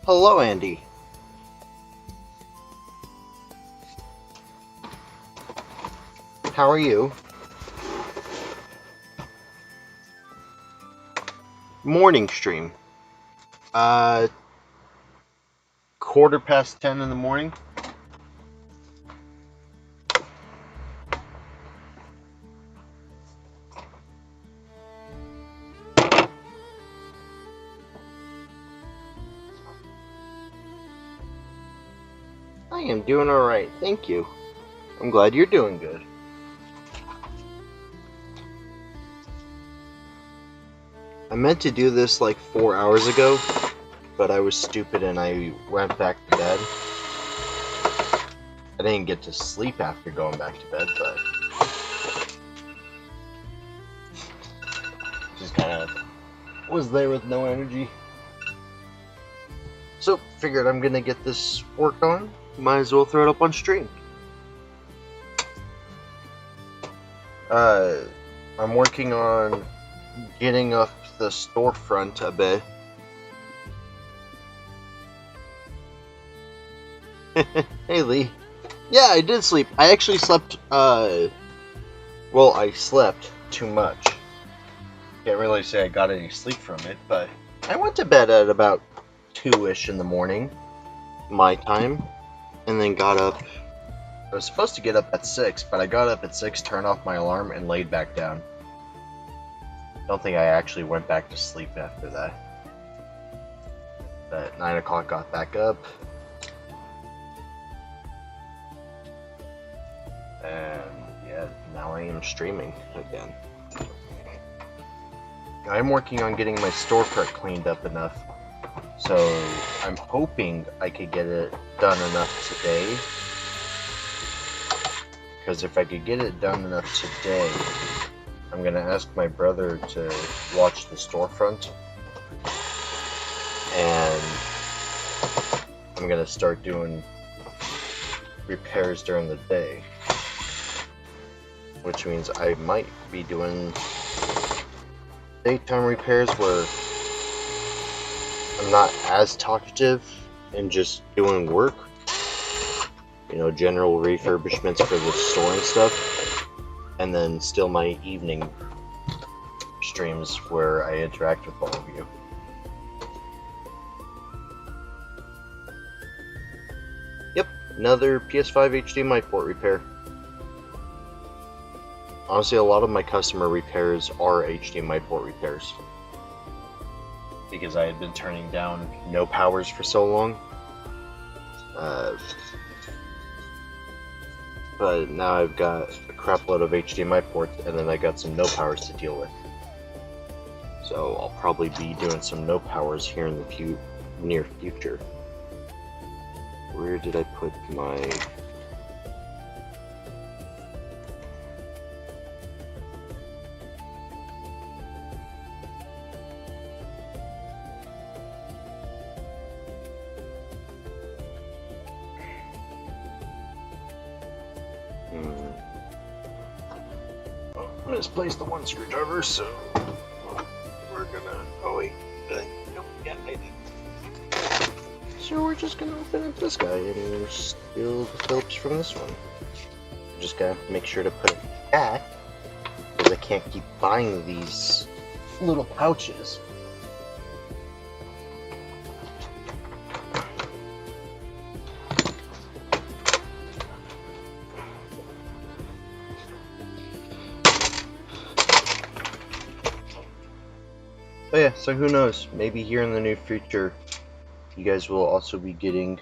Hello, Andy. How are you? Morning stream. 10:15 in the morning. I am doing alright, thank you. I'm glad you're doing good. I meant to do this like 4 hours ago, but I was stupid and I went back to bed. I didn't get to sleep after going back to bed, but just kind of was there with no energy. So, figured I'm gonna get this work on. Might as well throw it up on stream. I'm working on getting up the storefront a bit. Hey Lee. Yeah, I did sleep. I actually slept, well, I slept too much. Can't really say I got any sleep from it, but I went to bed at about 2-ish in the morning, my time, and then got up. I was supposed to get up at 6, but I got up at 6, turned off my alarm, and laid back down. Don't think I actually went back to sleep after that. But at 9 o'clock got back up. And yeah, now I am streaming again. I'm working on getting my storefront cleaned up enough. So I'm hoping I could get it done enough today. Because if I could get it done enough today, I'm gonna ask my brother to watch the storefront, and I'm gonna start doing repairs during the day, which means I might be doing daytime repairs where I'm not as talkative and just doing work, you know, general refurbishments for the store and stuff. And then still my evening streams where I interact with all of you. Yep, another PS5 HDMI port repair. Honestly, a lot of my customer repairs are HDMI port repairs. Because I had been turning down no powers for so long. But now I've got a crap load of HDMI ports, and then I got some no powers to deal with. So I'll probably be doing some no powers here in the near future. Where did I put my... misplaced the one screwdriver, so we're gonna... oh wait, nope, yeah, I did. So we're just gonna open up this guy and steal the Phillips from this one. Just gotta make sure to put it back, because I can't keep buying these little pouches. But yeah, so who knows, maybe here in the near future, you guys will also be getting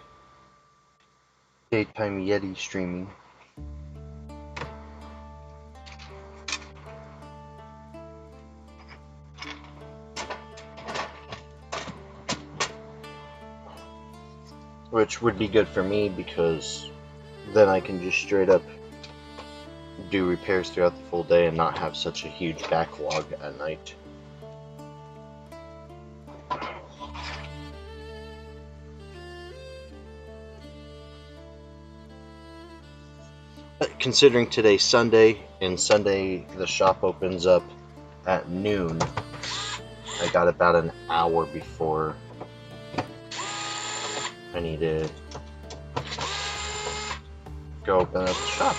daytime Yeti streaming. Which would be good for me, because then I can just straight up do repairs throughout the full day and not have such a huge backlog at night. Considering today's Sunday, and Sunday the shop opens up at noon, I got about an hour before I need to go open up the shop.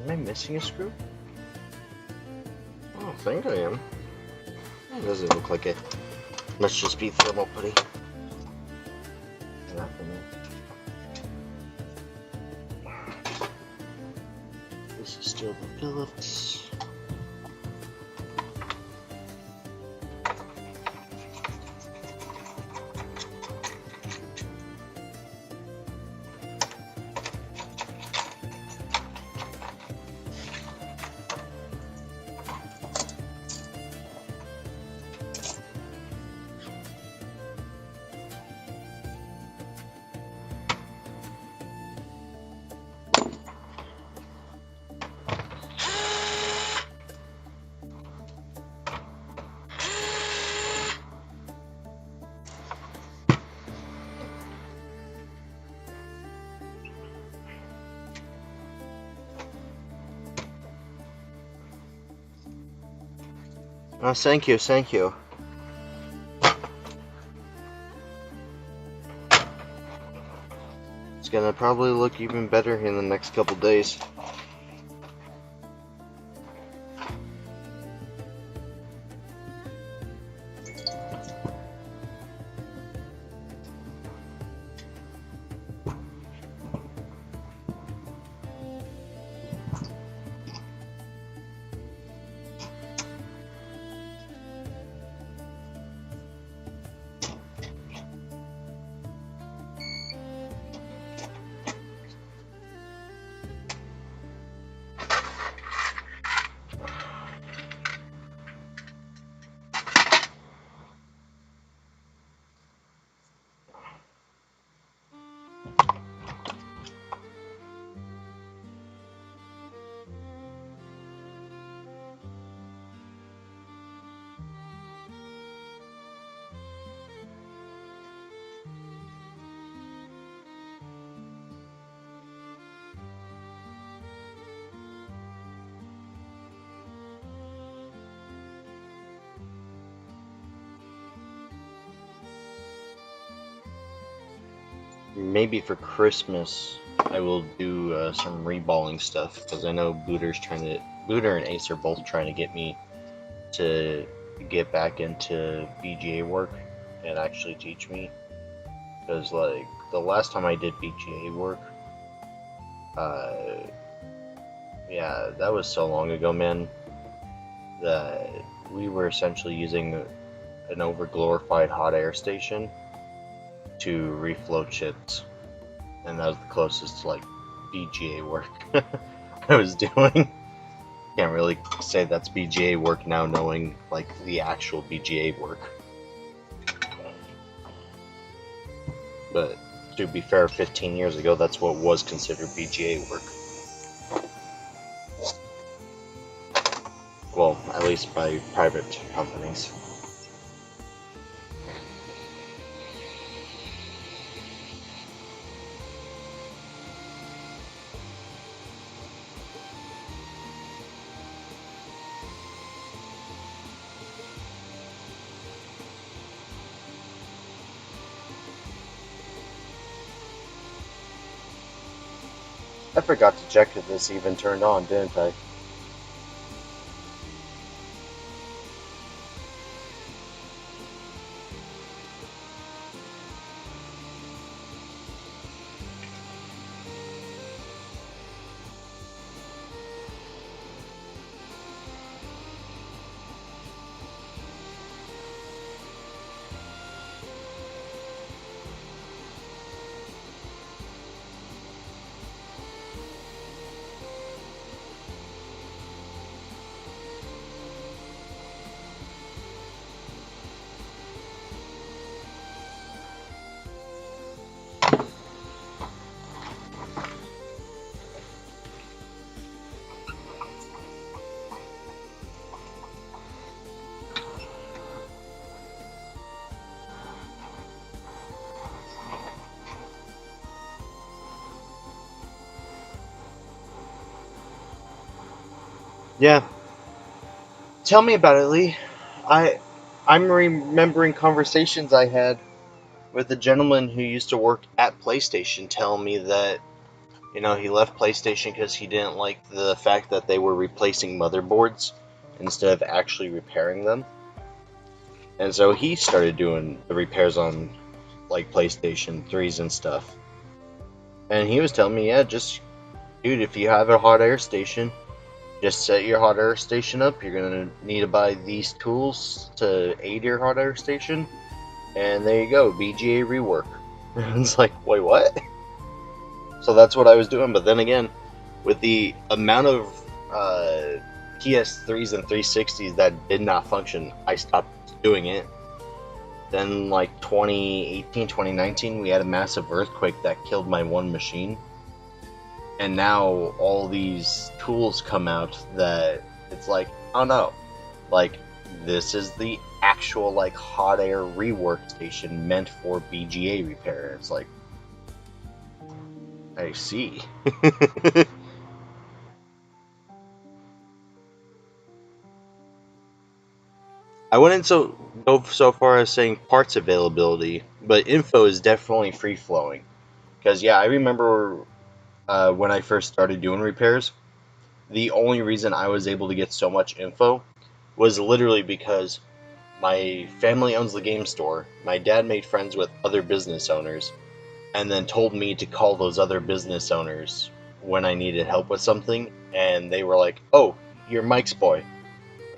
Am I missing a screw? I don't think I am. It doesn't look like it. Must just be thermal putty. Nothing. This is still the Phillips. Oh, thank you, thank you. It's gonna probably look even better in the next couple days. Maybe for Christmas I will do some reballing stuff, because I know Booter and Ace are both trying to get me to get back into BGA work and actually teach me. Because like the last time I did BGA work, yeah, that was so long ago, man, that we were essentially using an over-glorified hot air station to reflow chips, and that was the closest to like BGA work I was doing. Can't really say that's BGA work now, knowing like the actual BGA work. But to be fair, 15 years ago, that's what was considered BGA work. Well, at least by private companies. I forgot to check if this even turned on, didn't I? Yeah. Tell me about it, Lee. I I'm remembering conversations I had with a gentleman who used to work at PlayStation telling me that, he left PlayStation because he didn't like the fact that they were replacing motherboards instead of actually repairing them. And so he started doing the repairs on like PlayStation 3s and stuff. And he was telling me, yeah, just dude, if you have a hot air station, just set your hot air station up. You're gonna need to buy these tools to aid your hot air station, and there you go, BGA rework. It's like, wait, what? So that's what I was doing. But then again, with the amount of PS3s and 360s that did not function, I stopped doing it. Then, like 2018, 2019, we had a massive earthquake that killed my one machine. And now all these tools come out that it's like, oh no, like this is the actual like hot air rework station meant for BGA repair. It's like, I see. I wouldn't go so far as saying parts availability, but info is definitely free flowing. Because yeah, I remember when I first started doing repairs, the only reason I was able to get so much info was literally because my family owns the game store. My dad made friends with other business owners, and then told me to call those other business owners when I needed help with something, and they were like, "Oh, you're Mike's boy.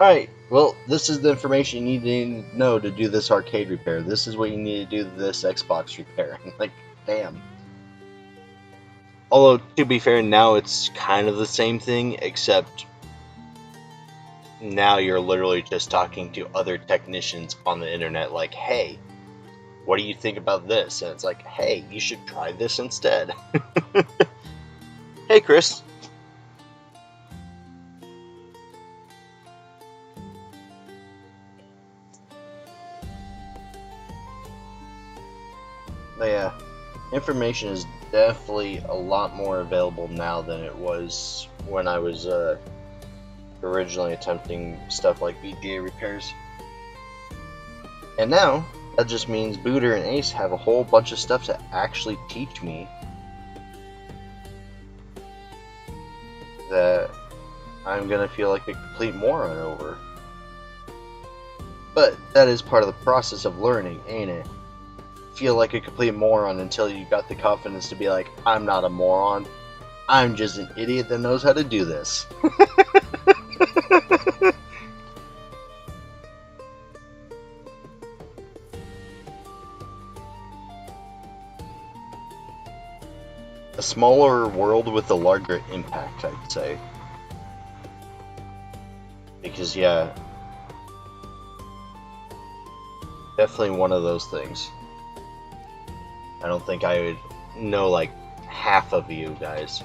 Alright, well, this is the information you need to know to do this arcade repair. This is what you need to do this Xbox repair." I'm like, damn. Although, to be fair, now it's kind of the same thing, except now you're literally just talking to other technicians on the internet, like, hey, what do you think about this? And it's like, hey, you should try this instead. Hey, Chris. But yeah, information is definitely a lot more available now than it was when I was originally attempting stuff like BGA repairs. And now, that just means Booter and Ace have a whole bunch of stuff to actually teach me that I'm gonna feel like a complete moron over. But that is part of the process of learning, ain't it? Feel like a complete moron until you got the confidence to be like, I'm not a moron. I'm just an idiot that knows how to do this. A smaller world with a larger impact, I'd say. Because, yeah, definitely one of those things. I don't think I would know like half of you guys.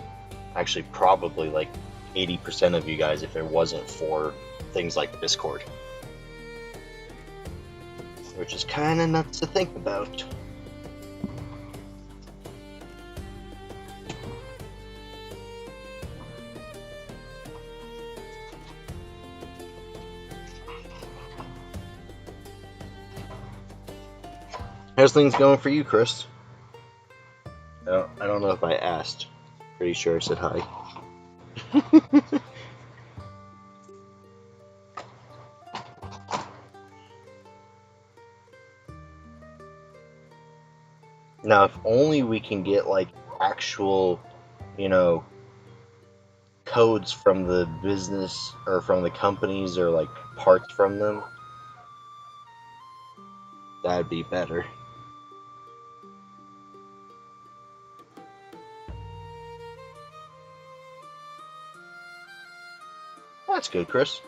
Actually, probably like 80% of you guys if it wasn't for things like Discord. Which is kind of nuts to think about. How's things going for you, Chris? I don't know if I asked. Pretty sure I said hi. Now, if only we can get like actual, codes from the business or from the companies or like parts from them, that'd be better. That's good, Chris.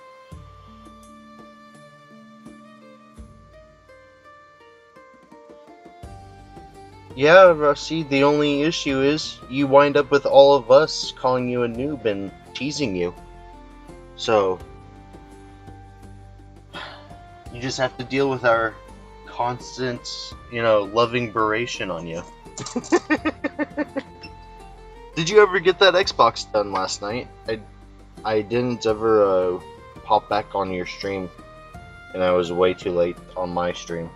Yeah, Rusty, the only issue is you wind up with all of us calling you a noob and teasing you. So, you just have to deal with our constant, loving beration on you. Did you ever get that Xbox done last night? I didn't ever pop back on your stream, and I was way too late on my stream.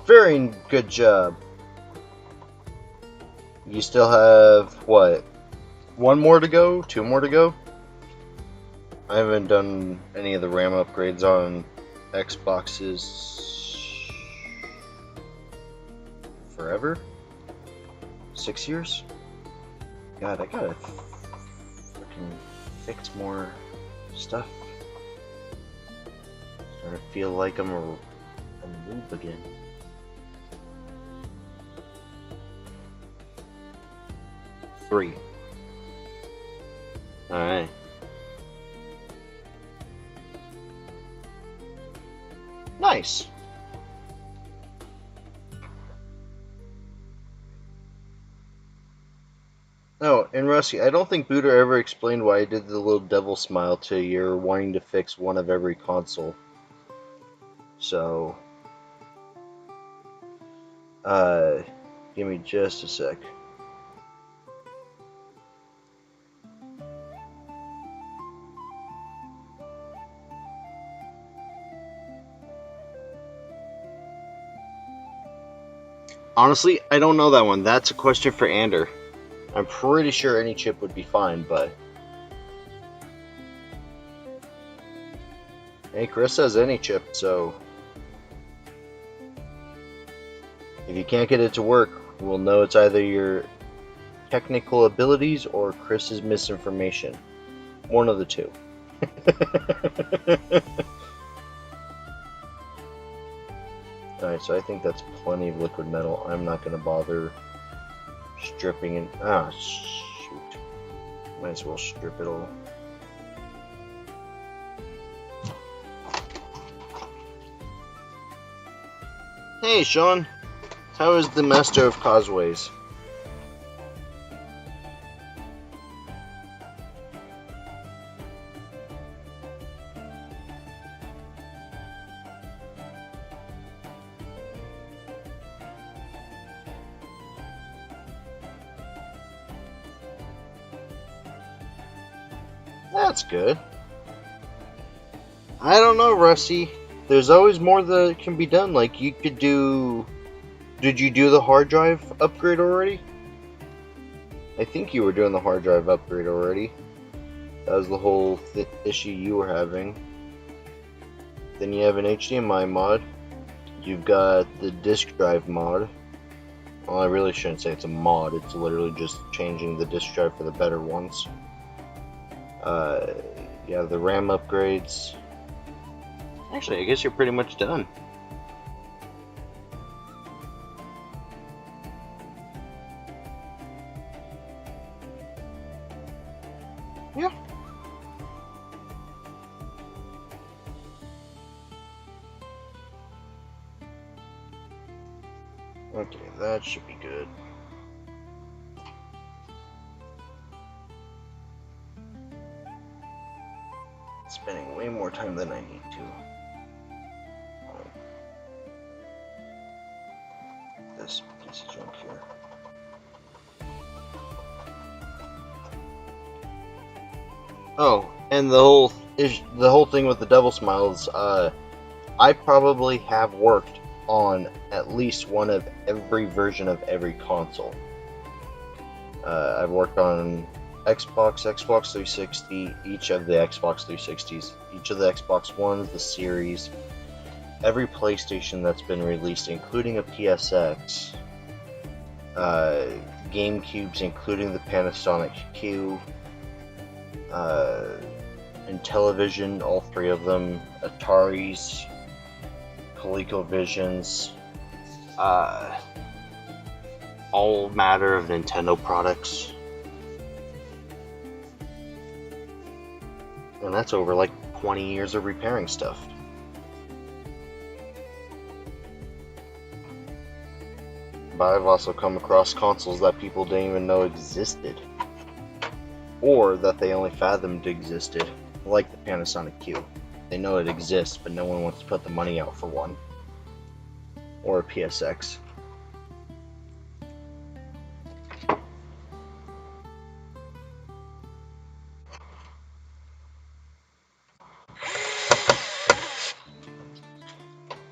Very good job. You still have, what, 1 more to go? 2 more to go? I haven't done any of the RAM upgrades on Xboxes forever? 6 years? God, I gotta freaking fix more stuff. Starting to feel like I'm a noob again. Three. Alright. Nice. Oh, and Rusty, I don't think Buddha ever explained why I did the little devil smile to your wanting to fix one of every console. So, give me just a sec. Honestly, I don't know that one. That's a question for Ander. I'm pretty sure any chip would be fine, but... Hey, Chris says any chip, so... If you can't get it to work, we'll know it's either your technical abilities or Chris's misinformation. One of the two. Alright, so I think that's plenty of liquid metal. I'm not going to bother stripping it. Ah, shoot. Might as well strip it all. Hey, Sean. How is the Master of Causeways? That's good. I don't know, Rusty. There's always more that can be done. Like, you could do... Did you do the hard drive upgrade already? I think you were doing the hard drive upgrade already. That was the whole issue you were having. Then you have an HDMI mod. You've got the disk drive mod. Well, I really shouldn't say it's a mod. It's literally just changing the disk drive for the better ones. You have the RAM upgrades. Actually, I guess you're pretty much done. Yeah. Okay, that should be good. Spending way more time than I need to. This piece of junk here. Oh, and the whole thing with the devil smiles. I probably have worked on at least one of every version of every console. I've worked on Xbox, Xbox 360, each of the Xbox 360s, each of the Xbox Ones, the series, every PlayStation that's been released, including a PSX, GameCubes, including the Panasonic Q, Intellivision, all three of them, Ataris, ColecoVisions, all matter of Nintendo products. And that's over like 20 years of repairing stuff. But I've also come across consoles that people didn't even know existed. Or that they only fathomed existed, like the Panasonic Q. They know it exists, but no one wants to put the money out for one. Or a PSX.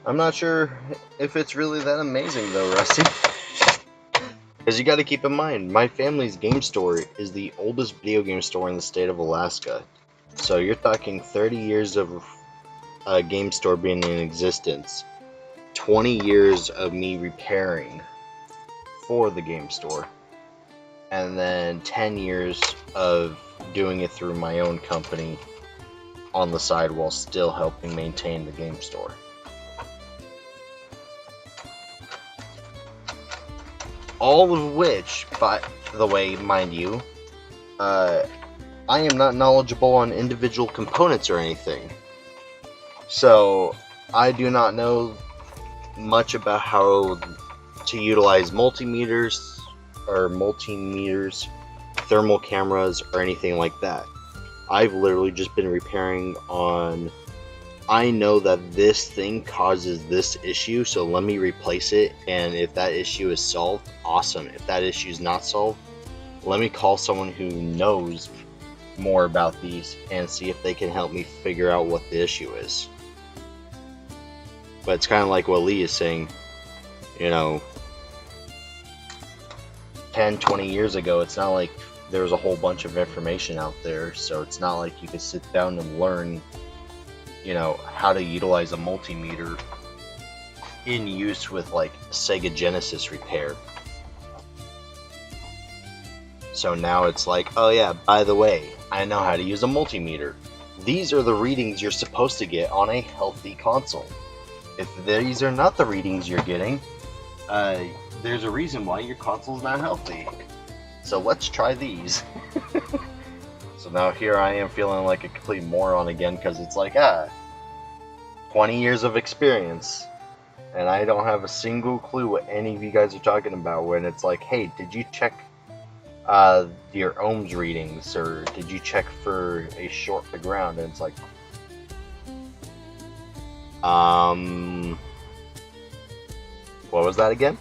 I'm not sure if it's really that amazing though, Rusty. Because you gotta keep in mind, my family's game store is the oldest video game store in the state of Alaska. So you're talking 30 years of a game store being in existence. 20 years of me repairing for the game store. And then 10 years of doing it through my own company on the side while still helping maintain the game store. All of which, by the way, mind you, I am not knowledgeable on individual components or anything. So, I do not know much about how to utilize multimeters, thermal cameras, or anything like that. I've literally just been repairing on, I know that this thing causes this issue, so let me replace it, and if that issue is solved, awesome. If that issue is not solved, let me call someone who knows more about these and see if they can help me figure out what the issue is. But it's kind of like what Lee is saying, 10, 20 years ago, it's not like there was a whole bunch of information out there, so it's not like you could sit down and learn how to utilize a multimeter in use with like Sega Genesis repair. So now it's like, oh yeah, by the way, I know how to use a multimeter. These are the readings you're supposed to get on a healthy console. If these are not the readings you're getting, there's a reason why your console's not healthy. So let's try these. So now here I am feeling like a complete moron again because it's like, 20 years of experience, and I don't have a single clue what any of you guys are talking about when it's like, hey, did you check your ohms readings, or did you check for a short to ground? And it's like, what was that again?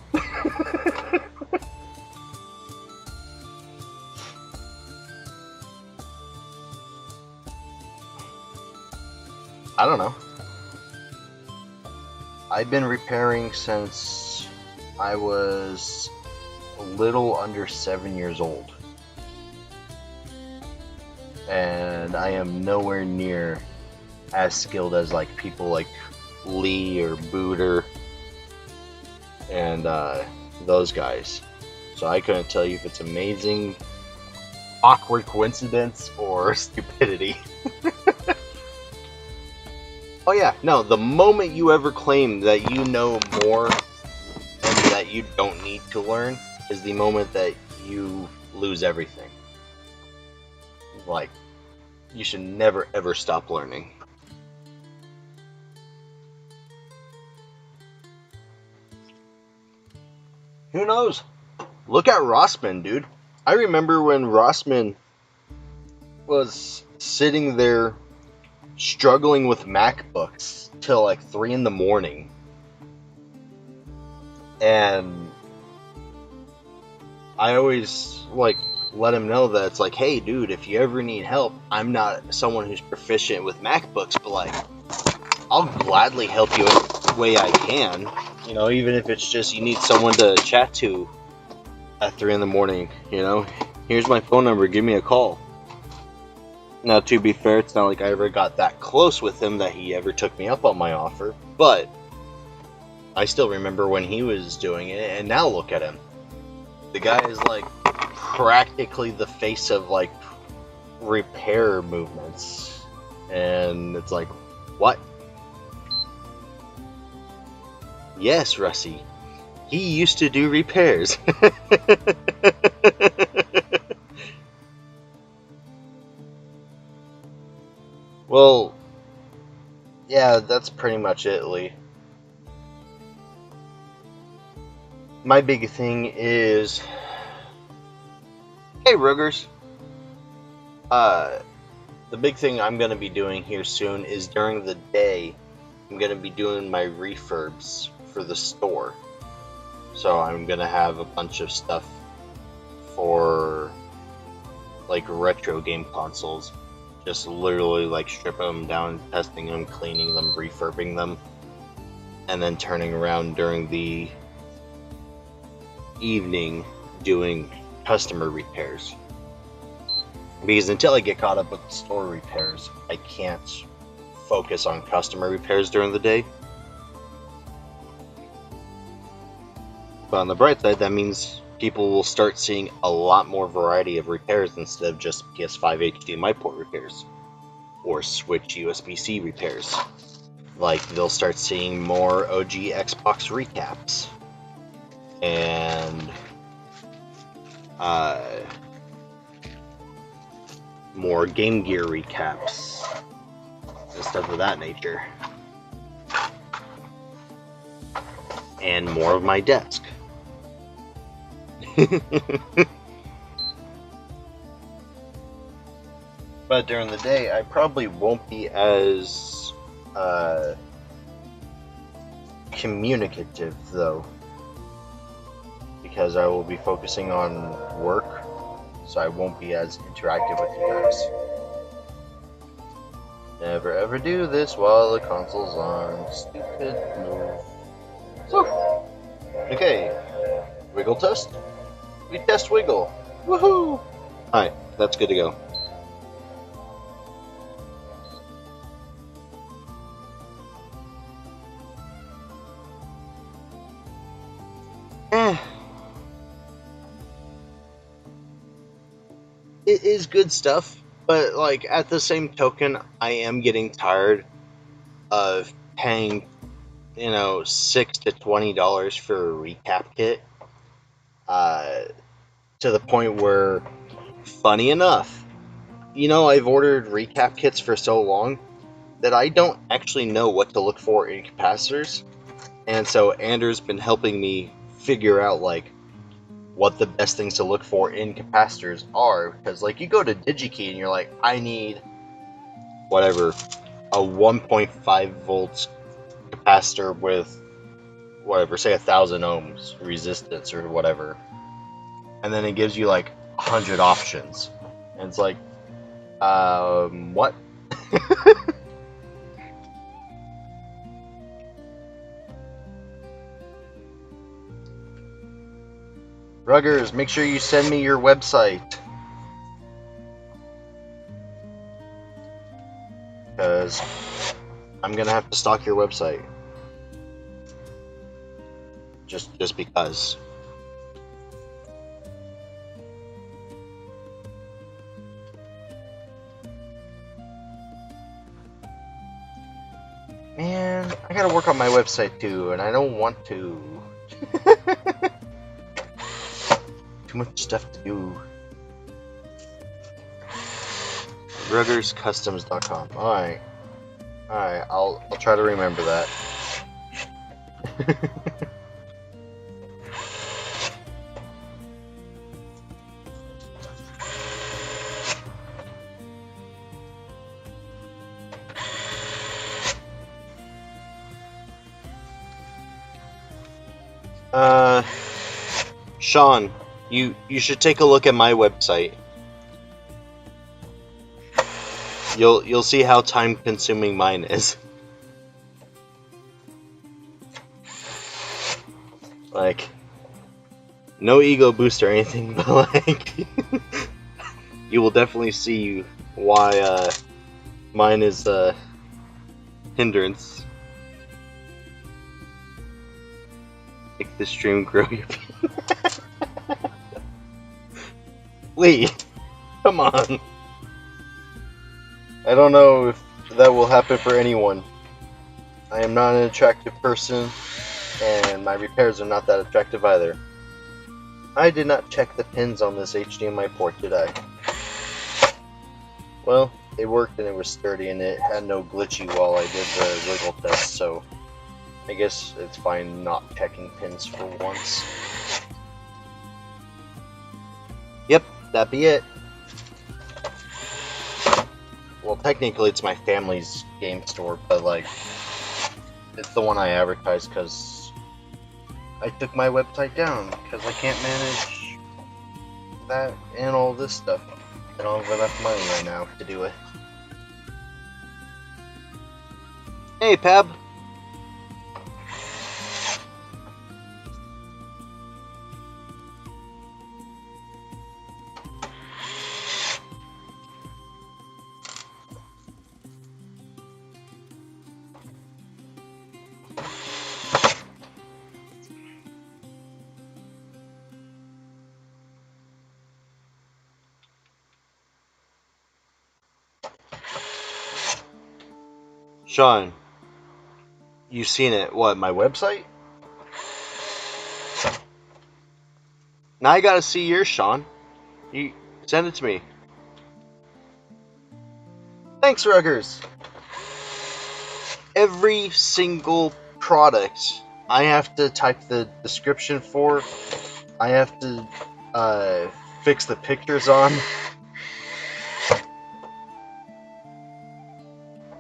I don't know. I've been repairing since I was a little under 7 years old. And I am nowhere near as skilled as like people like Lee or Booter and those guys. So I couldn't tell you if it's amazing, awkward coincidence, or stupidity. Oh yeah, no, the moment you ever claim that you know more and that you don't need to learn is the moment that you lose everything. Like, You should never ever stop learning. Who knows? Look at Rossman, dude. I remember when Rossman was sitting there struggling with MacBooks till like 3 in the morning. And I always like let him know that it's like, hey dude, if you ever need help, I'm not someone who's proficient with MacBooks, but like I'll gladly help you any way I can. You know, even if it's just you need someone to chat to at 3 in the morning, you know? Here's my phone number, give me a call. Now, to be fair, it's not like I ever got that close with him that he ever took me up on my offer, but I still remember when he was doing it, and now look at him. The guy is like practically the face of like repair movements, and it's like, what? Yes, Russie. He used to do repairs. Well, yeah, that's pretty much it, Lee. My big thing is, hey, Rugers. The big thing I'm going to be doing here soon is during the day, I'm going to be doing my refurbs for the store. So I'm going to have a bunch of stuff for, like, retro game consoles. Just literally, like, stripping them down, testing them, cleaning them, refurbing them, and then turning around during the evening doing customer repairs. Because until I get caught up with the store repairs, I can't focus on customer repairs during the day. But on the bright side, that means people will start seeing a lot more variety of repairs instead of just PS5 HDMI port repairs or Switch USB-C repairs. Like, they'll start seeing more OG Xbox recaps and more Game Gear recaps and stuff of that nature, and more of my desk. But during the day, I probably won't be as communicative, though, because I will be focusing on work, so I won't be as interactive with you guys. Never ever do this while the console's on. Stupid move. So, okay, wiggle test. We test wiggle. Woohoo! Alright, that's good to go. It is good stuff, but like at the same token, I am getting tired of paying, $6 to $20 for a recap kit. To the point where, funny enough, I've ordered recap kits for so long that I don't actually know what to look for in capacitors, and so Andrew's been helping me figure out like what the best things to look for in capacitors are, because like you go to DigiKey and you're like, I need whatever, a 1.5 volts capacitor with whatever, say 1,000 ohms resistance or whatever, and then it gives you like 100 options, and it's like, what? Ruggers, make sure you send me your website, because I'm gonna have to stalk your website. Just because. Man, I gotta work on my website too, and I don't want to. Too much stuff to do. RuggersCustoms.com. Alright. Alright, I'll try to remember that. Sean, you should take a look at my website. You'll see how time consuming mine is. Like, no ego boost or anything, but like you will definitely see why mine is a hindrance. Make the stream grow your Lee, come on. I don't know if that will happen for anyone. I am not an attractive person, and my repairs are not that attractive either. I did not check the pins on this HDMI port, did I? Well, it worked and it was sturdy and it had no glitchy while I did the wiggle test, so I guess it's fine not checking pins for once. Yep, that be it. Well, technically it's my family's game store, but like, it's the one I advertise because I took my website down because I can't manage that and all this stuff. I don't have enough money right now to do it. Hey, Pab. Sean, you've seen it. What, my website? Now I gotta see yours, Sean. You send it to me. Thanks, Ruggers. Every single product I have to type the description for. I have to fix the pictures on.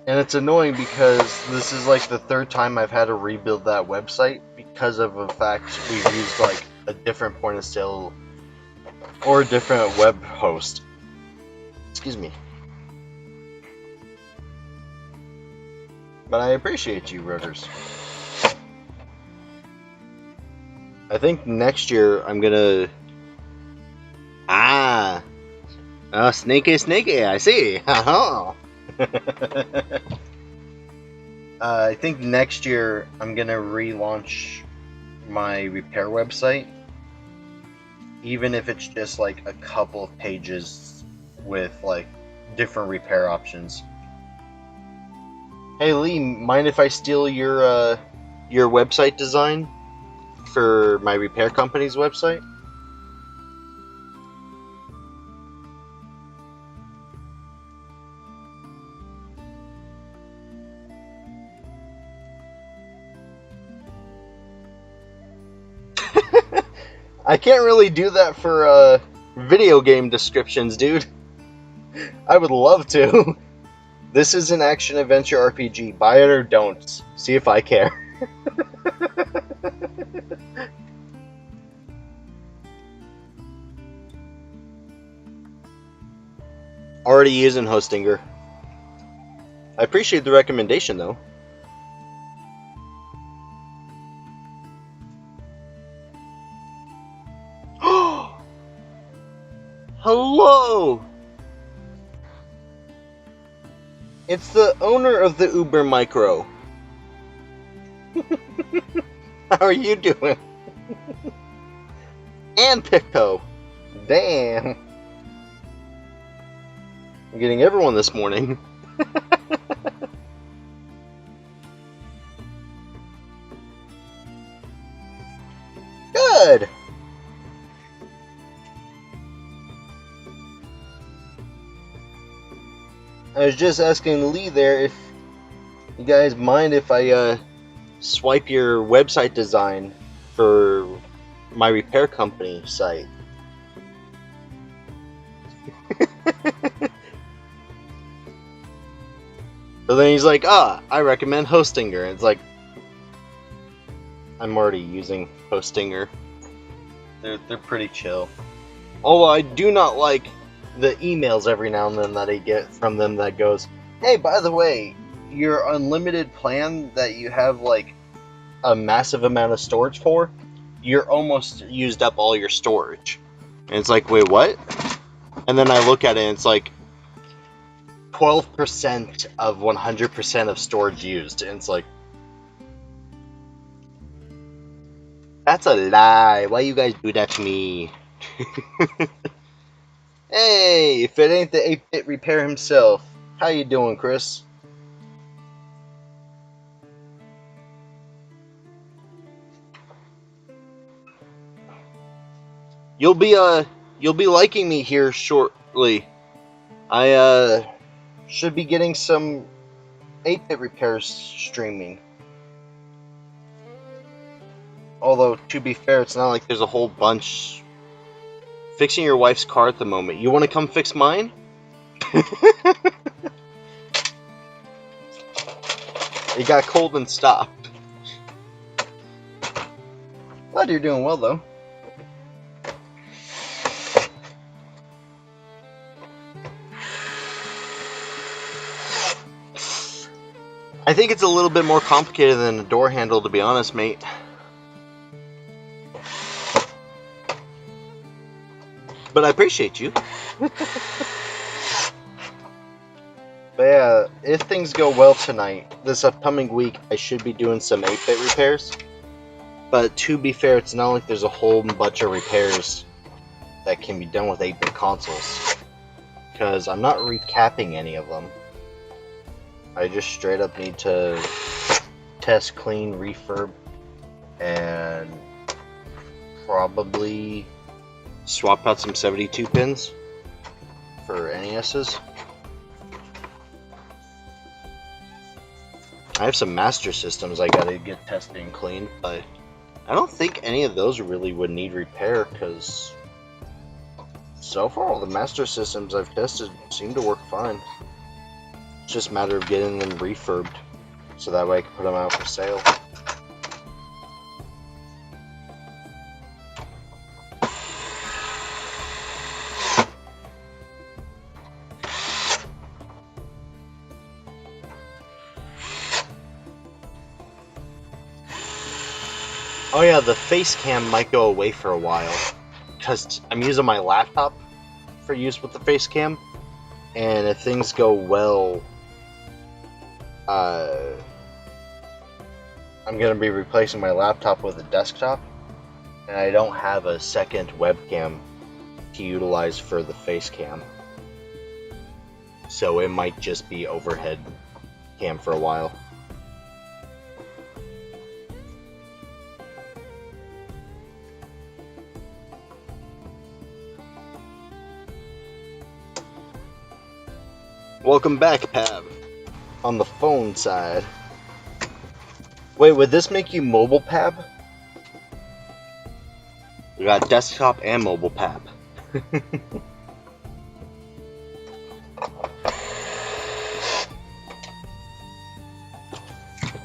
And it's annoying because this is like the third time I've had to rebuild that website because of the fact we've used like a different point of sale or a different web host. Excuse me. But I appreciate you, Ruggers. I think next year I'm gonna... Snakey, I see. I think next year I'm gonna relaunch my repair website, even if it's just like a couple of pages with like different repair options. Hey Lee, mind if I steal your website design for my repair company's website? I can't really do that for video game descriptions, dude. I would love to. This is an action adventure RPG. Buy it or don't. See if I care. Already using Hostinger. I appreciate the recommendation, though. Hello! It's the owner of the Uber Micro. How are you doing? And Pico. Damn. I'm getting everyone this morning. Good. I was just asking Lee there if you guys mind if I swipe your website design for my repair company site. But then he's like, I recommend Hostinger. It's like, I'm already using Hostinger. They're pretty chill. Although I do not like the emails every now and then that I get from them that goes, hey, by the way, your unlimited plan that you have like a massive amount of storage for, you're almost used up all your storage. And it's like, wait, what? And then I look at it and it's like 12% of 100% of storage used. And it's like, that's a lie. Why you guys do that to me? Hey, if it ain't the 8-bit repair himself. How you doing, Chris? You'll be liking me here shortly. I should be getting some 8-bit repairs streaming. Although, to be fair, it's not like there's a whole bunch fixing your wife's car at the moment. You want to come fix mine? It got cold and stopped. Glad you're doing well, though. I think it's a little bit more complicated than a door handle, to be honest, mate. But I appreciate you. But yeah, if things go well tonight, this upcoming week, I should be doing some 8-bit repairs. But to be fair, it's not like there's a whole bunch of repairs that can be done with 8-bit consoles. Because I'm not recapping any of them. I just straight up need to test, clean, refurb, and probably swap out some 72 pins for NES's. I have some Master Systems I gotta get tested and cleaned, but I don't think any of those really would need repair, because so far all the Master Systems I've tested seem to work fine. It's just a matter of getting them refurbed, so that way I can put them out for sale. Oh yeah, the face cam might go away for a while, because I'm using my laptop for use with the face cam, and if things go well, I'm going to be replacing my laptop with a desktop, and I don't have a second webcam to utilize for the face cam, so it might just be overhead cam for a while. Welcome back, Pav. On the phone side. Wait, would this make you mobile, Pav? We got desktop and mobile, Pav.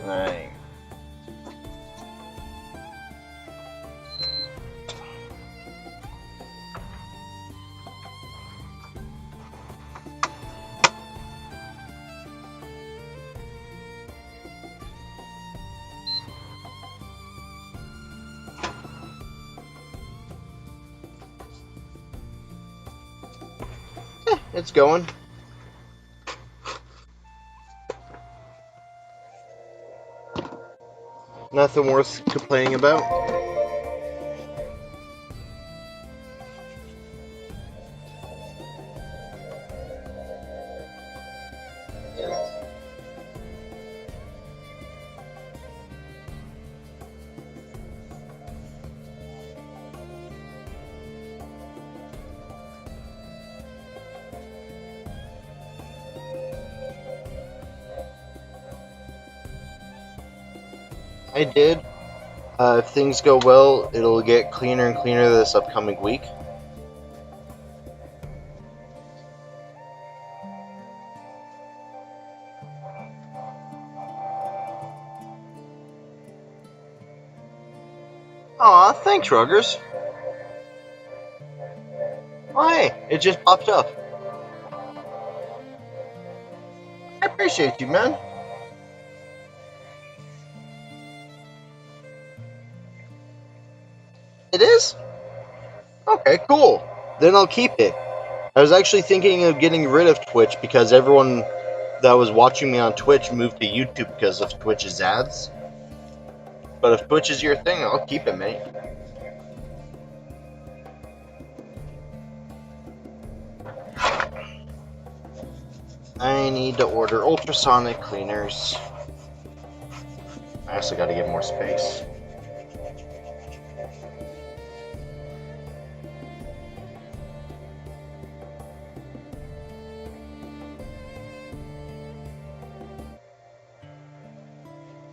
Alright. It's going. Nothing worth complaining about. I did. If things go well, it'll get cleaner and cleaner this upcoming week. Aw, thanks, Ruggers. Oh, hey, it just popped up. I appreciate you, man. It is? Okay, cool. Then I'll keep it. I was actually thinking of getting rid of Twitch because everyone that was watching me on Twitch moved to YouTube because of Twitch's ads. But if Twitch is your thing, I'll keep it, mate. I need to order ultrasonic cleaners. I also got to get more space.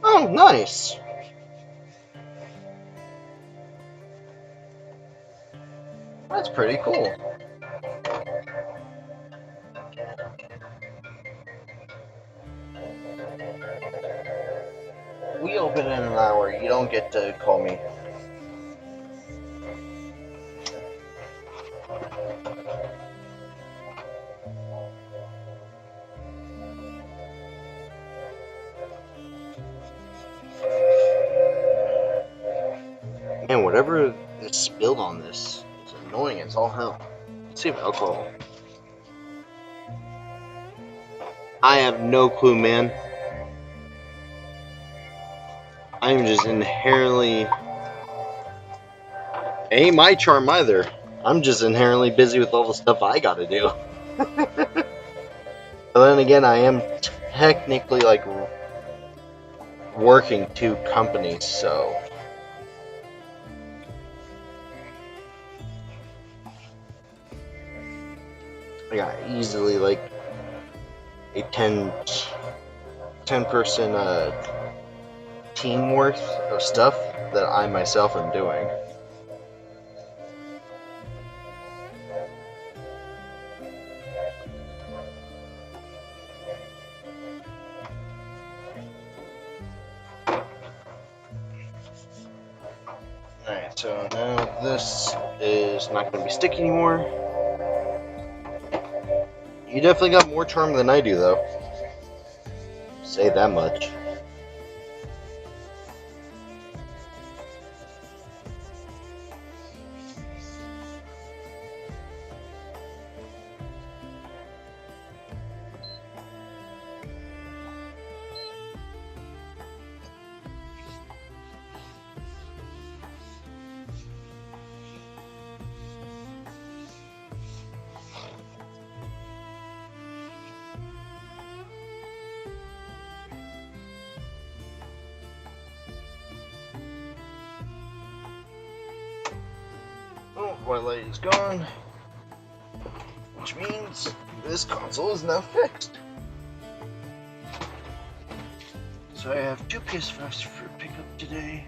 Oh, nice. That's pretty cool. We open in an hour. You don't get to call me. Man, whatever is spilled on this is annoying. It's all hell. Let's see if alcohol. I have no clue, man. I'm just inherently. It ain't my charm either. I'm just inherently busy with all the stuff I gotta do. But then again, I am technically like working 2 companies, so. I got easily like a 10 person team worth of stuff that I myself am doing. Alright, so now this is not going to be sticky anymore. You definitely got more charm than I do, though. Say that much. Oh, white light is gone, which means this console is now fixed. So I have 2 PS5s for pickup today.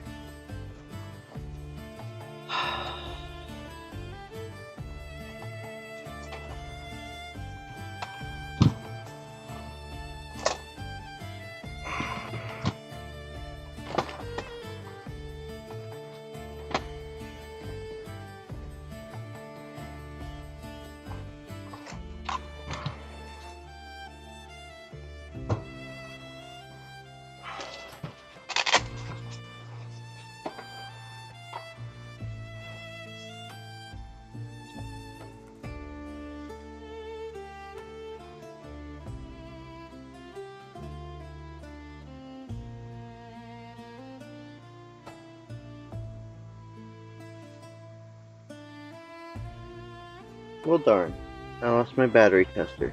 Well, darn. I lost my battery tester.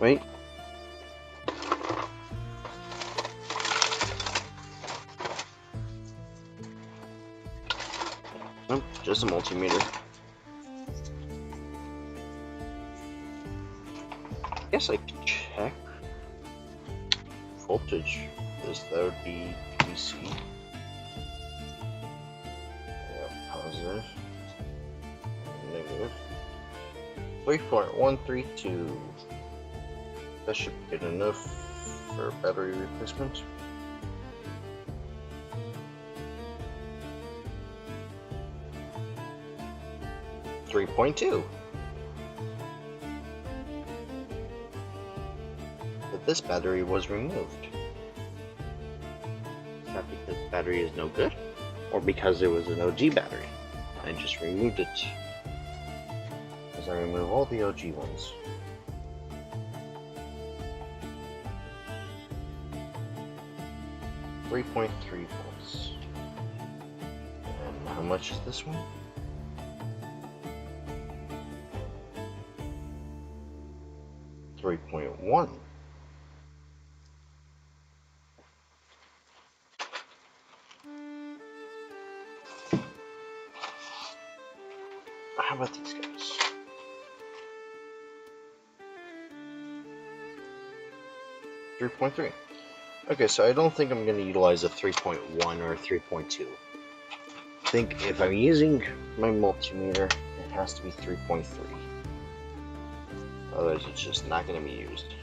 Wait. Oh, just a multimeter. I guess I could check voltage. That would be DC. 3.132. That should be good enough for battery replacement. .2. But this battery was removed. Is that because the battery is no good? Or because it was an OG battery? I just removed it. Because I remove all the OG ones. .3 volts. And how much is this one? .1. How about these guys? .3. Okay, so I don't think I'm going to utilize a 3.1 or a 3.2. I think if I'm using my multimeter, it has to be 3.3. Otherwise, it's just not going to be used.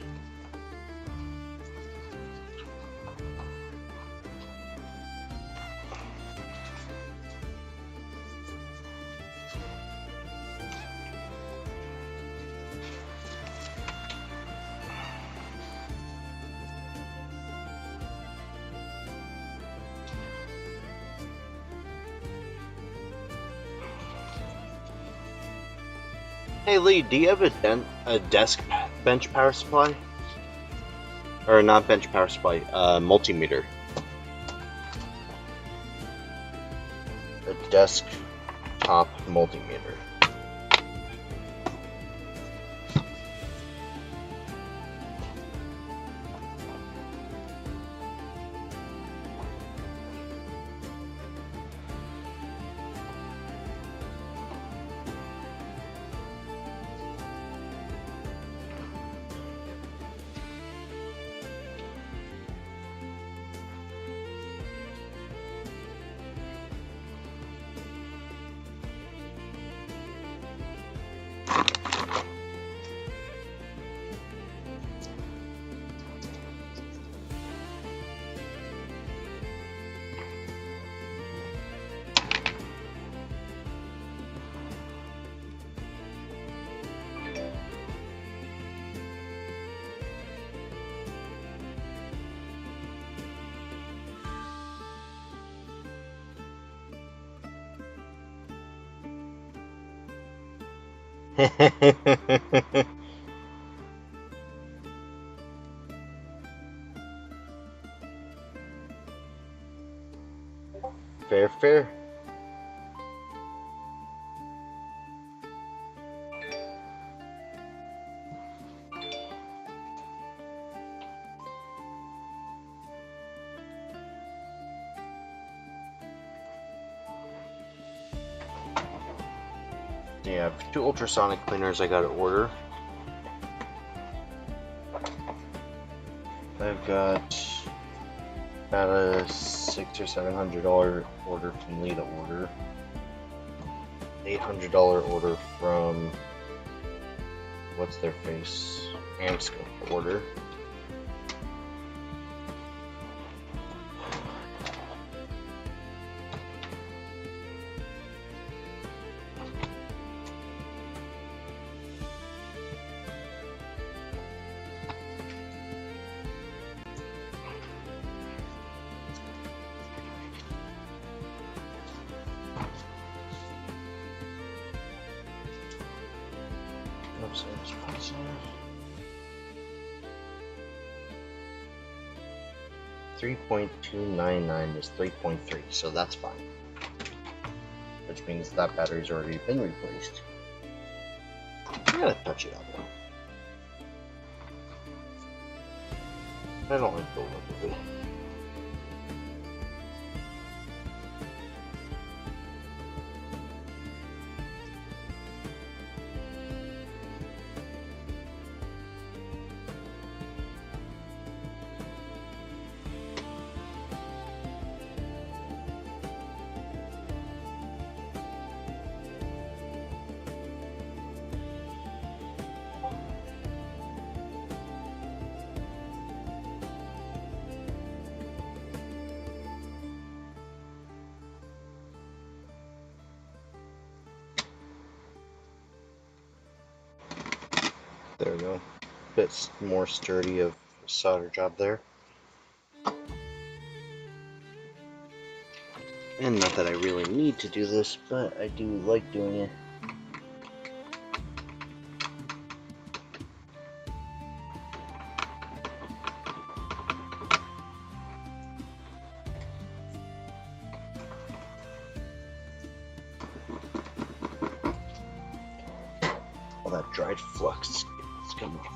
Hey Lee, do you have a desk bench power supply? Or not bench power supply, multimeter. A desk top multimeter. Fair. Yeah, I have 2 ultrasonic cleaners I gotta order. I've got about a $600 or $700 order from Lee to order. $800 order from what's their face? Amsco to order. Oops, I just put some. 3.299 is 3.3, so that's fine. Which means that battery's already been replaced. I'm gonna touch it up though. I don't like the look of it. There we go. Bit more sturdy of a solder job there. And not that I really need to do this, but I do like doing it. All that dried flux is coming off.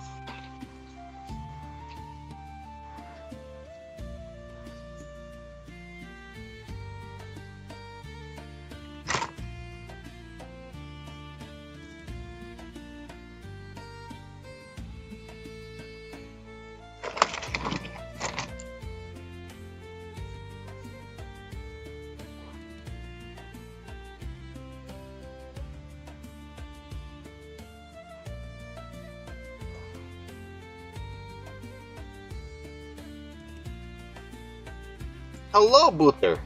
Hello, Buther.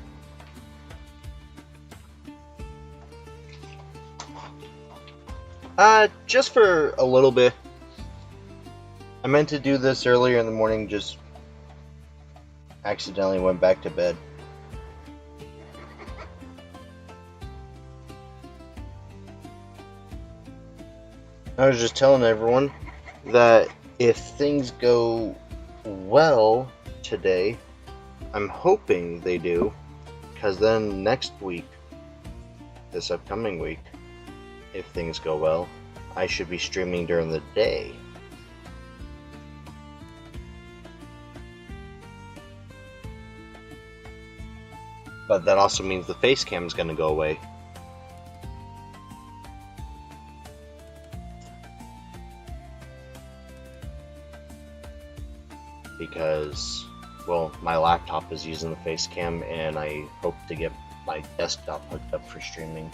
Just for a little bit. I meant to do this earlier in the morning, just accidentally went back to bed. I was just telling everyone that if things go well today, I'm hoping they do, because then next week, this upcoming week, if things go well, I should be streaming during the day. But that also means the face cam is going to go away. Because, well, my laptop is using the face cam, and I hope to get my desktop hooked up for streaming.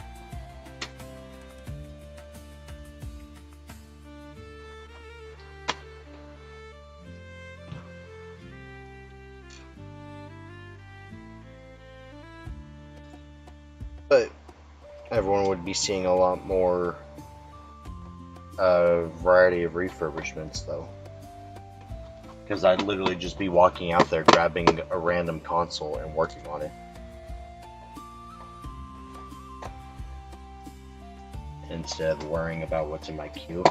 But everyone would be seeing a lot more variety of refurbishments, though. Because I'd literally just be walking out there, grabbing a random console and working on it. Instead of worrying about what's in my queue.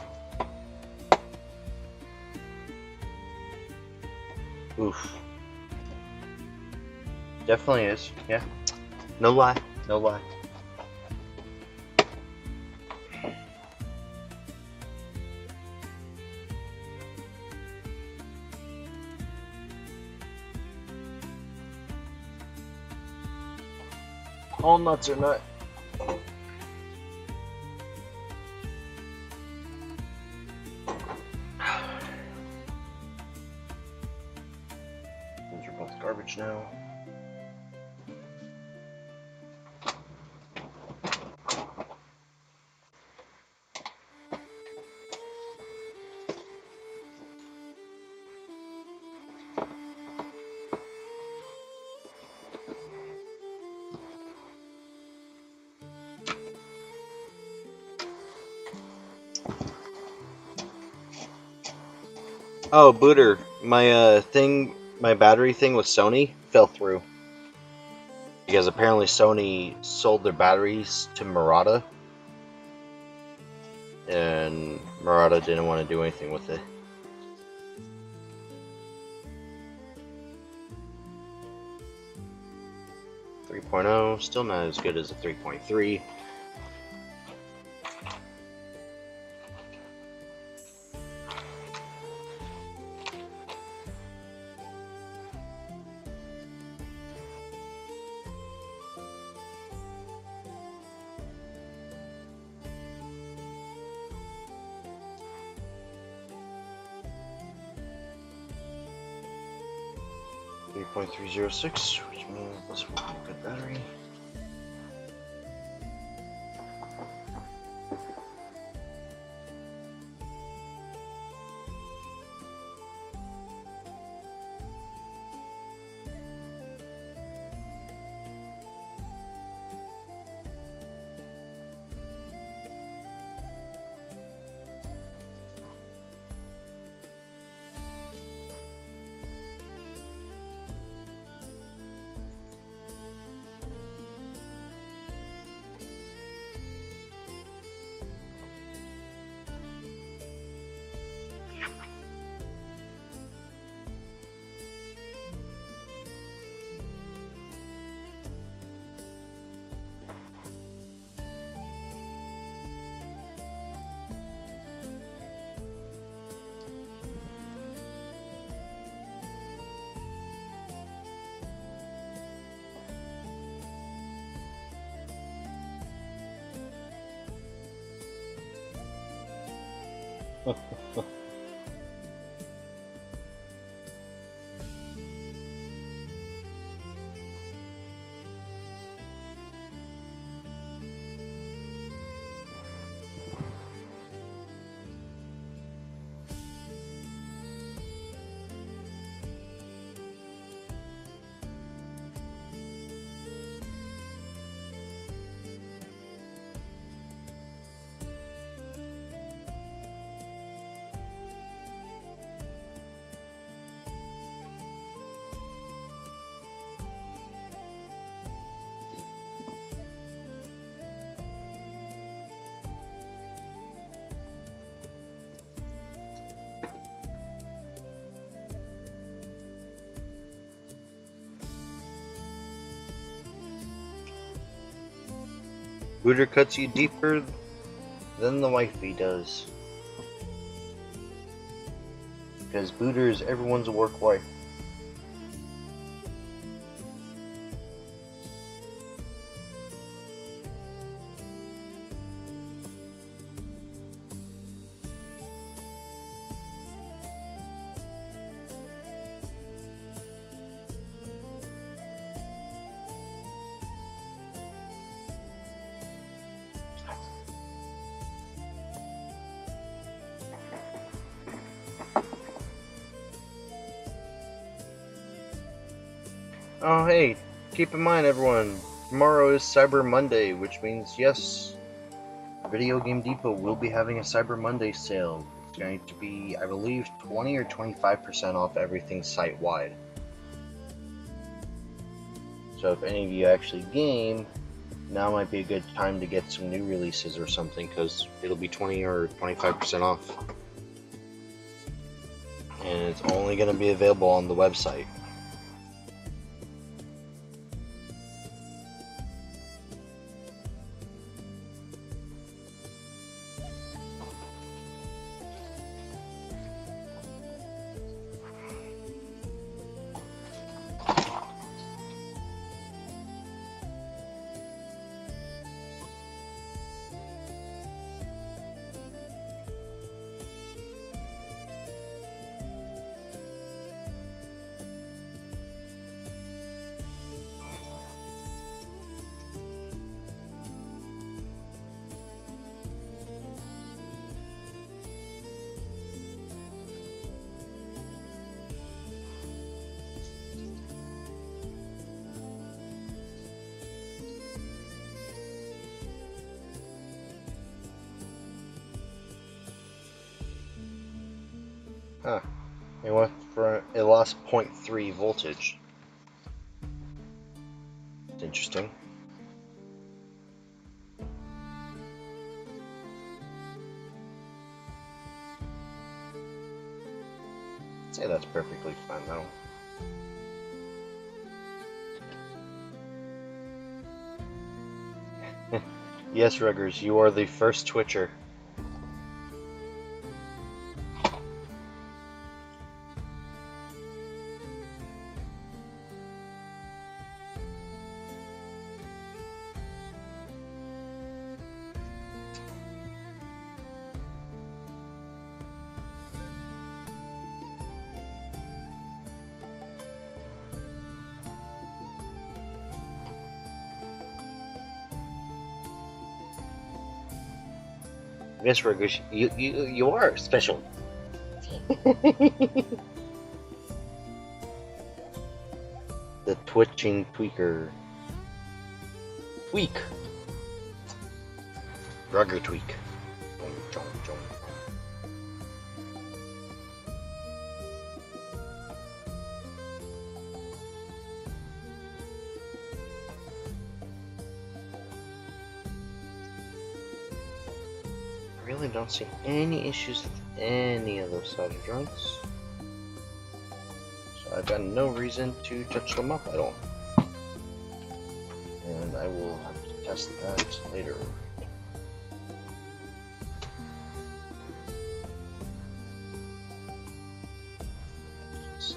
Oof. Definitely is, yeah. No lie, no lie. All nuts are nut. Those are both garbage now. Oh, Booter, my battery thing with Sony fell through. Because apparently Sony sold their batteries to Murata. And Murata didn't want to do anything with it. .0, still not as good as a 3.3. .306, which means this will be a good battery. Booter cuts you deeper than the wifey does. Because Booter is everyone's work wife. Oh hey, keep in mind everyone, tomorrow is Cyber Monday, which means yes, Video Game Depot will be having a Cyber Monday sale. It's going to be, I believe, 20 or 25% off everything site-wide. So if any of you actually game, now might be a good time to get some new releases or something, because it'll be 20 or 25% off. And it's only going to be available on the website. Huh. It went for it lost 0.3 voltage. It's interesting. I'd say that's perfectly fine though. Yes, Ruggers, you are the first Twitcher. Yes, Ruggers, you are special. The twitching tweaker. Tweak. Rugger tweak. I really don't see any issues with any of those solder joints. So I've got no reason to touch them up at all. And I will have to test that later.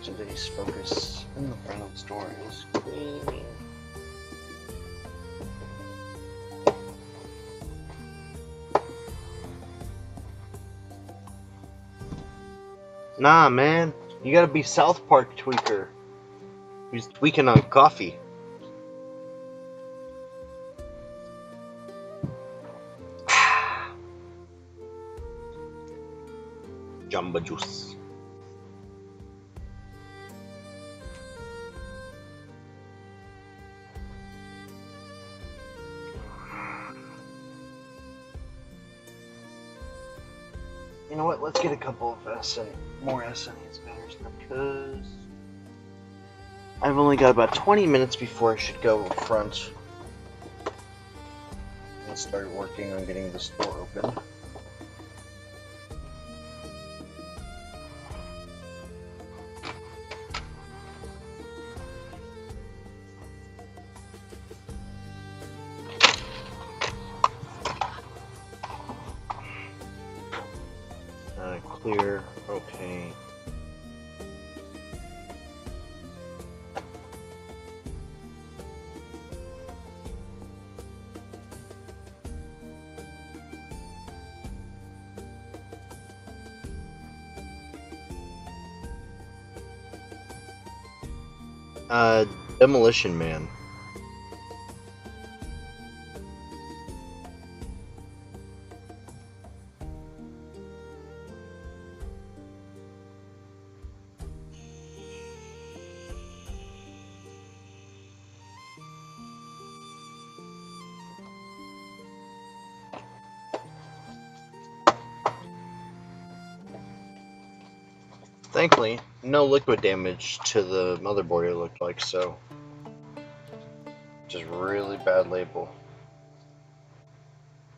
Today's focus in the final store is cleaning. Nah, man. You gotta be South Park tweaker. He's tweaking on coffee. Jamba juice. You know what? Let's get a couple of more SNEs batters because I've only got about 20 minutes before I should go front and start working on getting the store open. Clear, okay. Demolition Man. Thankfully, no liquid damage to the motherboard, it looked like, so. Just really bad label.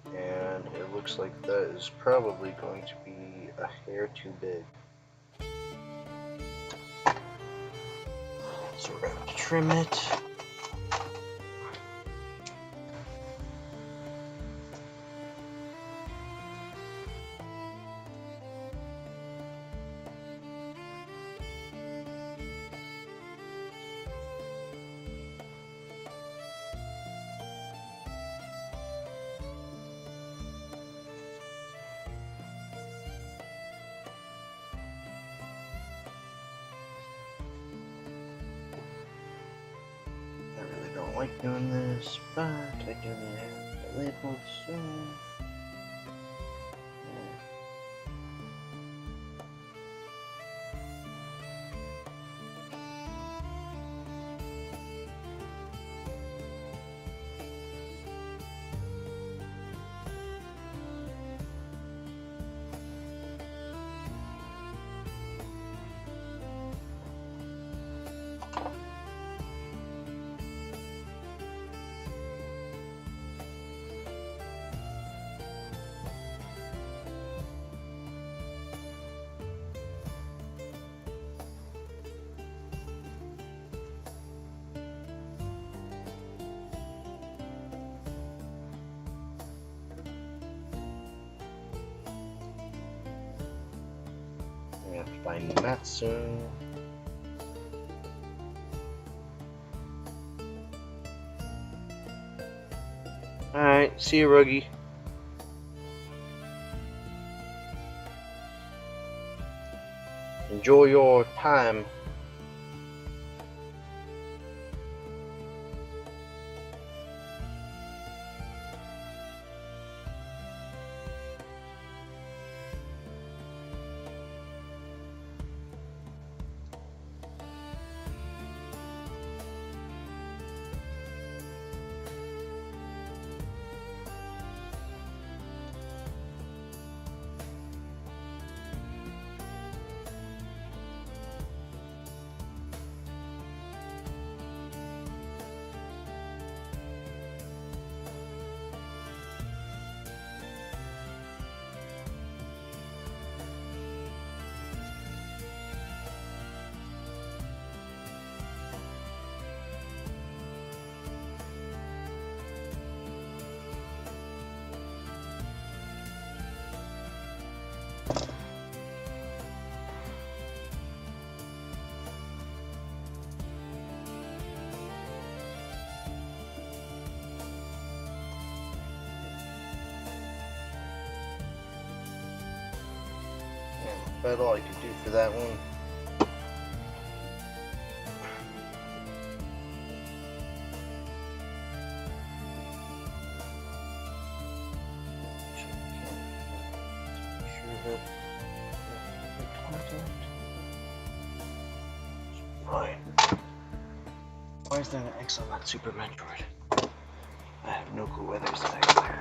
And it looks like that is probably going to be a hair too big. So we're going to have to trim it. I like doing this, but I do need to have it labeled soon. We have to find Natsu. Alright, see you, Ruggy. Enjoy your time. About all I could do for that one. Fine. Why is there an X on that Super Metroid? I have no clue why there's an X there.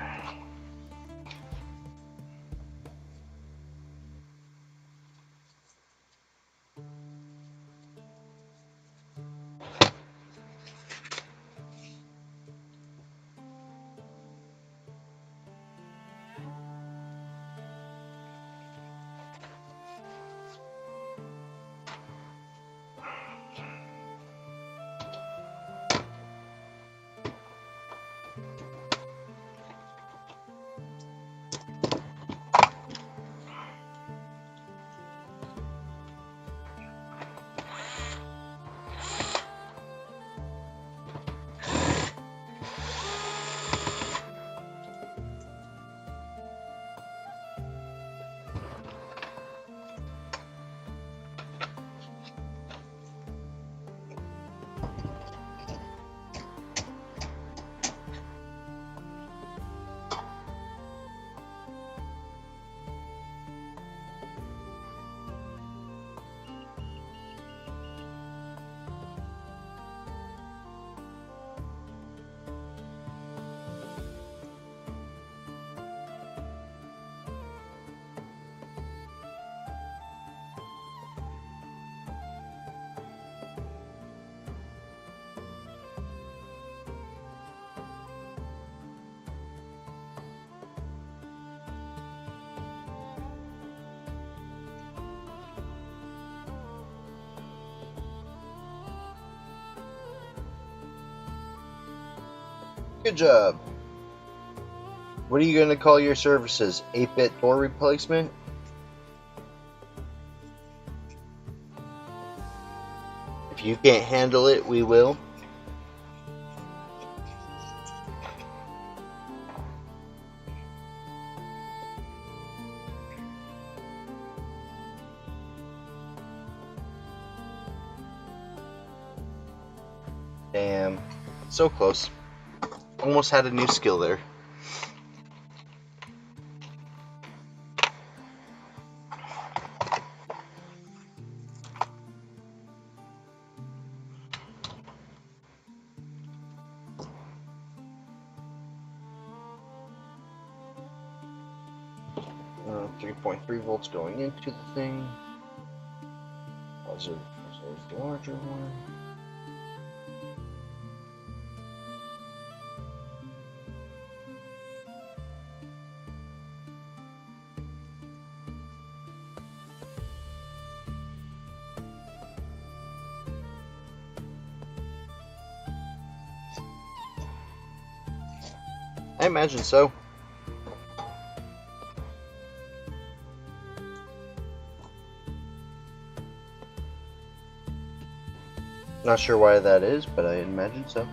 Good job. What are you going to call your services? 8-bit door replacement? If you can't handle it, we will. Damn. So close. Almost had a new skill there. Uh, 3.3 volts going into the thing. There's the larger one. I imagine so. Not sure why that is, but I imagine so.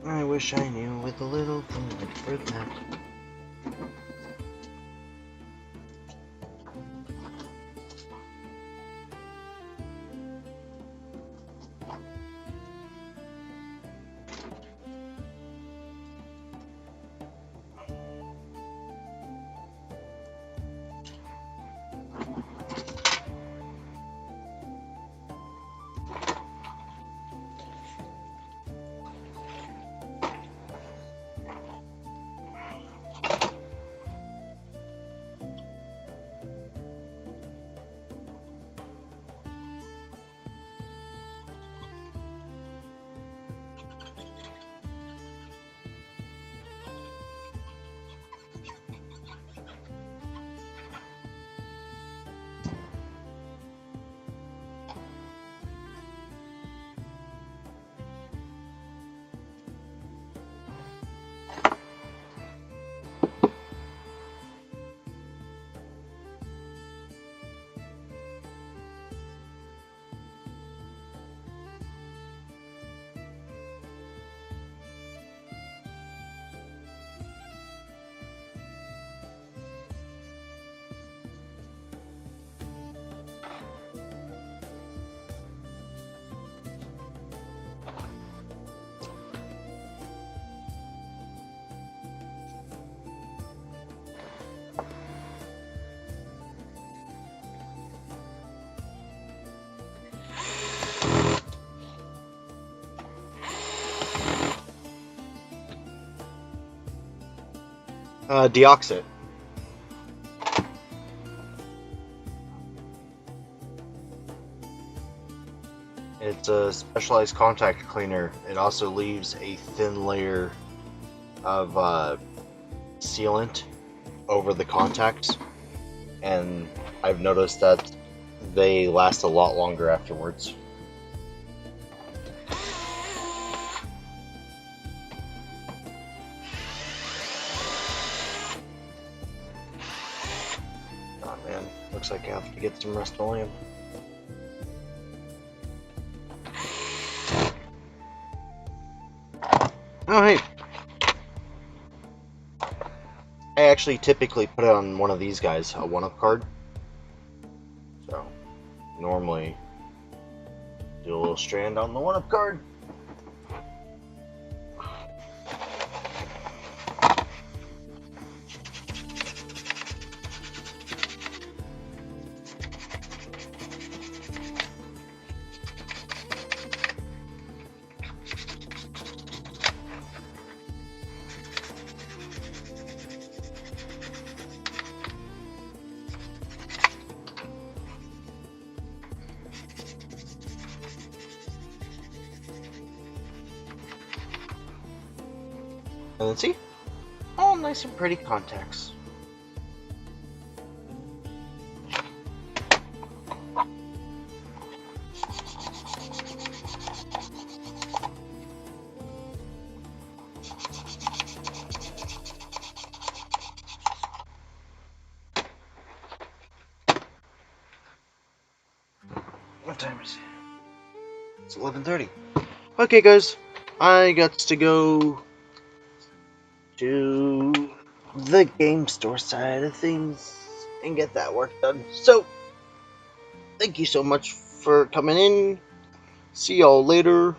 I wish I knew with a little thing for that. Deoxit. It's a specialized contact cleaner. It also leaves a thin layer of sealant over the contacts, and I've noticed that they last a lot longer afterwards. Oh man, looks like I have to get some Rust-Oleum. Oh hey, I actually typically put it on one of these guys, a 1-up card. So normally do a little strand on the 1-up card. And then see? All nice and pretty contacts. What time is it? It's 11:30. Okay guys, I got to go to the game store side of things and get that work done. So, thank you so much for coming in. See y'all later.